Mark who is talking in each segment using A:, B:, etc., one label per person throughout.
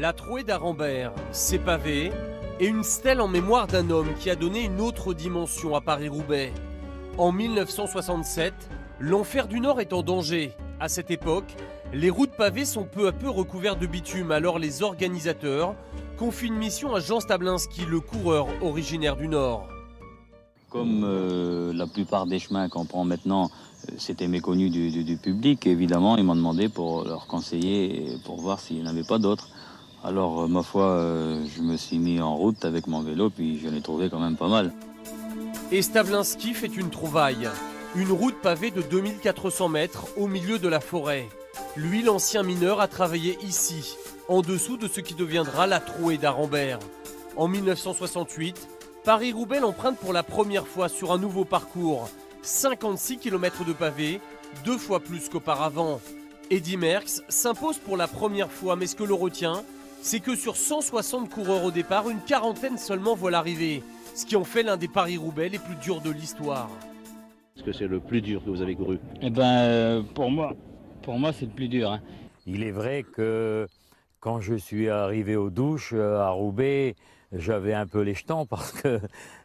A: La trouée d'Arambert, ses pavés et une stèle en mémoire d'un homme qui a donné une autre dimension à Paris-Roubaix. En 1967, l'enfer du Nord est en danger. À cette époque, les routes pavées sont peu à peu recouvertes de bitume, alors les organisateurs confient une mission à Jean Stablinski, le coureur originaire du Nord.
B: Comme la plupart des chemins qu'on prend maintenant, c'était méconnu du public, évidemment, ils m'ont demandé pour leur conseiller et pour voir s'il n'y en avait pas d'autres. Alors, ma foi, je me suis mis en route avec mon vélo, puis je l'ai trouvé quand même pas mal.
A: Et Stablinski fait une trouvaille. Une route pavée de 2400 mètres au milieu de la forêt. Lui, l'ancien mineur, a travaillé ici, en dessous de ce qui deviendra la trouée d'Arambert. En 1968, Paris-Roubaix l'emprunte pour la première fois sur un nouveau parcours. 56 km de pavés, 2 fois plus qu'auparavant. Eddy Merckx s'impose pour la première fois, mais ce que l'on retient, c'est que sur 160 coureurs au départ, une quarantaine seulement voient l'arrivée. Ce qui en fait l'un des Paris-Roubaix les plus durs de l'histoire.
C: Est-ce que c'est le plus dur que vous avez couru?
D: Pour moi c'est le plus dur. Hein.
E: Il est vrai que quand je suis arrivé aux douches à Roubaix, j'avais un peu les jetons parce que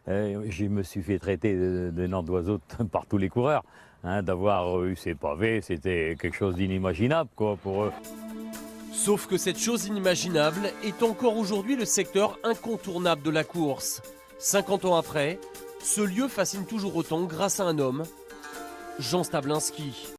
E: je me suis fait traiter de nom d'oiseau par tous les coureurs. Hein, d'avoir eu ces pavés, c'était quelque chose d'inimaginable pour eux.
A: Sauf que cette chose inimaginable est encore aujourd'hui le secteur incontournable de la course. 50 ans après, ce lieu fascine toujours autant grâce à un homme, Jean Stablinski.